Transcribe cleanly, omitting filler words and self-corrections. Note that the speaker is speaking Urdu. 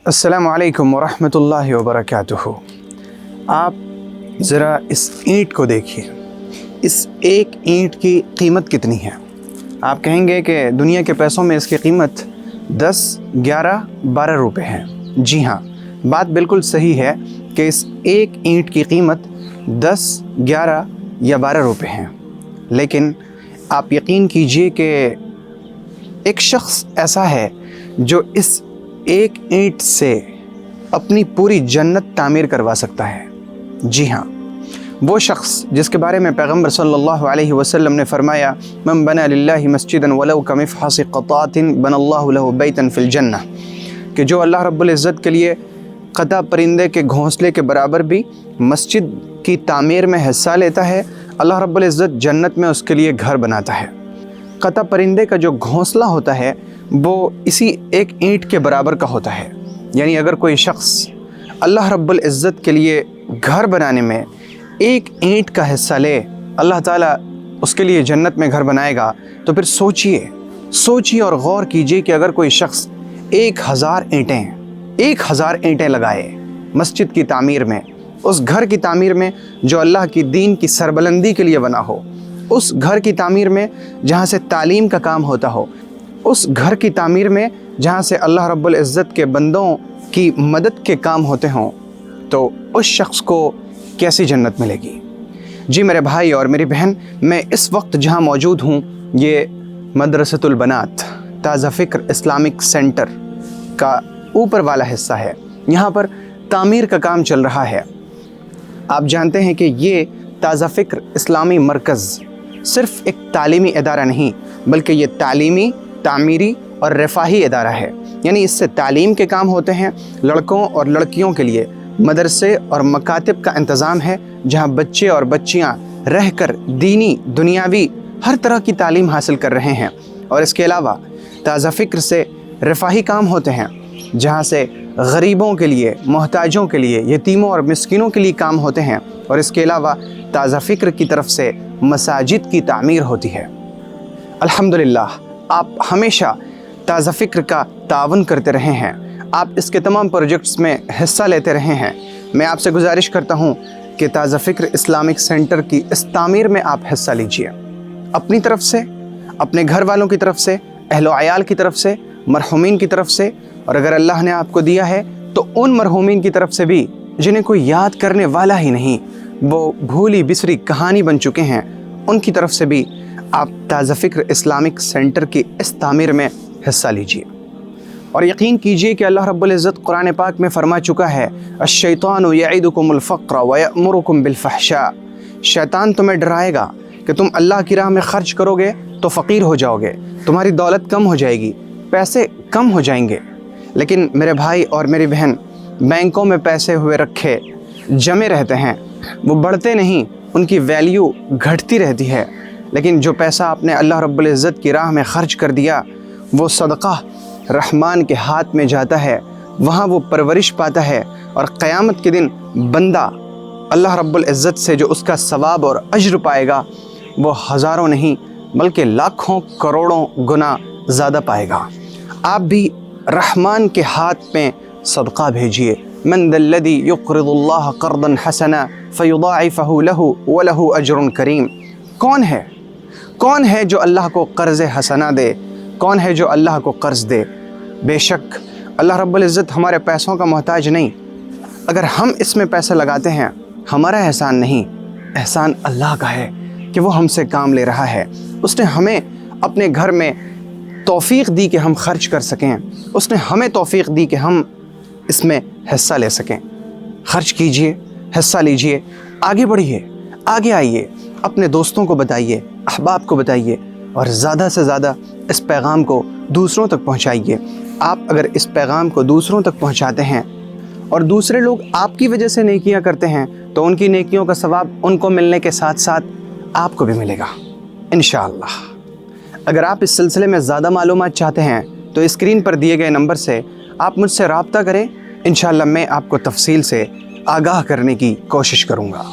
السلام علیکم ورحمۃ اللہ وبرکاتہ۔ آپ ذرا اس اینٹ کو دیکھیے، اس ایک اینٹ کی قیمت کتنی ہے؟ آپ کہیں گے کہ دنیا کے پیسوں میں اس کی قیمت 10، 11، 12 روپے ہے۔ جی ہاں، بات بالکل صحیح ہے کہ اس ایک اینٹ کی قیمت 10، 11 یا 12 روپے ہیں، لیکن آپ یقین کیجئے کہ ایک شخص ایسا ہے جو اس ایک اینٹ سے اپنی پوری جنت تعمیر کروا سکتا ہے۔ جی ہاں، وہ شخص جس کے بارے میں پیغمبر صلی اللہ علیہ وسلم نے فرمایا من بنى للہ مسجدا ولو کمفحص قطعۃ بنى اللہ لہ بیتا فی الجنہ، کہ جو اللہ رب العزت کے لیے قطع پرندے کے گھونسلے کے برابر بھی مسجد کی تعمیر میں حصہ لیتا ہے، اللہ رب العزت جنت میں اس کے لیے گھر بناتا ہے۔ قطع پرندے کا جو گھونسلہ ہوتا ہے وہ اسی ایک اینٹ کے برابر کا ہوتا ہے، یعنی اگر کوئی شخص اللہ رب العزت کے لیے گھر بنانے میں ایک اینٹ کا حصہ لے، اللہ تعالیٰ اس کے لیے جنت میں گھر بنائے گا۔ تو پھر سوچیے اور غور کیجئے کہ اگر کوئی شخص 1000 اینٹیں لگائے مسجد کی تعمیر میں، اس گھر کی تعمیر میں جو اللہ کی دین کی سربلندی کے لیے بنا ہو، اس گھر کی تعمیر میں جہاں سے تعلیم کا کام ہوتا ہو، اس گھر کی تعمیر میں جہاں سے اللہ رب العزت کے بندوں کی مدد کے کام ہوتے ہوں، تو اس شخص کو کیسی جنت ملے گی؟ جی میرے بھائی اور میری بہن، میں اس وقت جہاں موجود ہوں یہ مدرسۃ البنات تازہ فکر اسلامک سینٹر کا اوپر والا حصہ ہے۔ یہاں پر تعمیر کا کام چل رہا ہے۔ آپ جانتے ہیں کہ یہ تازہ فکر اسلامی مرکز صرف ایک تعلیمی ادارہ نہیں، بلکہ یہ تعلیمی، تعمیری اور رفاہی ادارہ ہے، یعنی اس سے تعلیم کے کام ہوتے ہیں۔ لڑکوں اور لڑکیوں کے لیے مدرسے اور مکاتب کا انتظام ہے، جہاں بچے اور بچیاں رہ کر دینی، دنیاوی ہر طرح کی تعلیم حاصل کر رہے ہیں۔ اور اس کے علاوہ تازہ فکر سے رفاہی کام ہوتے ہیں، جہاں سے غریبوں کے لیے، محتاجوں کے لیے، یتیموں اور مسکینوں کے لیے کام ہوتے ہیں۔ اور اس کے علاوہ تازہ فکر کی طرف سے مساجد کی تعمیر ہوتی ہے۔ الحمدللہ، آپ ہمیشہ تازہ فکر کا تعاون کرتے رہے ہیں، آپ اس کے تمام پروجیکٹس میں حصہ لیتے رہے ہیں۔ میں آپ سے گزارش کرتا ہوں کہ تازہ فکر اسلامک سینٹر کی اس تعمیر میں آپ حصہ لیجئے، اپنی طرف سے، اپنے گھر والوں کی طرف سے، اہل و عیال کی طرف سے، مرحومین کی طرف سے، اور اگر اللہ نے آپ کو دیا ہے تو ان مرحومین کی طرف سے بھی جنہیں کوئی یاد کرنے والا ہی نہیں، وہ بھولی بسری کہانی بن چکے ہیں، ان کی طرف سے بھی آپ تازہ فکر اسلامک سینٹر کی اس تعمیر میں حصہ لیجئے۔ اور یقین کیجئے کہ اللہ رب العزت قرآن پاک میں فرما چکا ہے الشیطان یعدکم الفقر ویأمرکم بالفحشاء، شیطان تمہیں ڈرائے گا کہ تم اللہ کی راہ میں خرچ کرو گے تو فقیر ہو جاؤ گے، تمہاری دولت کم ہو جائے گی، پیسے کم ہو جائیں گے۔ لیکن میرے بھائی اور میری بہن، بینکوں میں پیسے ہوئے رکھے جمے رہتے ہیں، وہ بڑھتے نہیں، ان کی ویلیو گھٹتی رہتی ہے۔ لیکن جو پیسہ آپ نے اللہ رب العزت کی راہ میں خرچ کر دیا، وہ صدقہ رحمان کے ہاتھ میں جاتا ہے، وہاں وہ پرورش پاتا ہے، اور قیامت کے دن بندہ اللہ رب العزت سے جو اس کا ثواب اور اجر پائے گا، وہ ہزاروں نہیں بلکہ لاکھوں کروڑوں گنا زیادہ پائے گا۔ آپ بھی رحمان کے ہاتھ میں صدقہ بھیجیے۔ من ذا الذی یقرض اللہ قرضا حسنا فیضاعفہ لہ ولہ اجر کریم، کون ہے جو اللہ کو قرض حسنہ دے؟ کون ہے جو اللہ کو قرض دے؟ بے شک اللہ رب العزت ہمارے پیسوں کا محتاج نہیں۔ اگر ہم اس میں پیسہ لگاتے ہیں، ہمارا احسان نہیں، احسان اللہ کا ہے کہ وہ ہم سے کام لے رہا ہے۔ اس نے ہمیں اپنے گھر میں توفیق دی کہ ہم خرچ کر سکیں، اس نے ہمیں توفیق دی کہ ہم اس میں حصہ لے سکیں۔ خرچ کیجئے، حصہ لیجئے، آگے بڑھیے، آگے آئیے، اپنے دوستوں کو بتائیے، احباب کو بتائیے، اور زیادہ سے زیادہ اس پیغام کو دوسروں تک پہنچائیے۔ آپ اگر اس پیغام کو دوسروں تک پہنچاتے ہیں اور دوسرے لوگ آپ کی وجہ سے نیکیاں کرتے ہیں، تو ان کی نیکیوں کا ثواب ان کو ملنے کے ساتھ ساتھ آپ کو بھی ملے گا انشاءاللہ۔ اگر آپ اس سلسلے میں زیادہ معلومات چاہتے ہیں تو اسکرین پر دیے گئے نمبر سے آپ مجھ سے رابطہ کریں، انشاءاللہ میں آپ کو تفصیل سے آگاہ کرنے کی کوشش کروں گا۔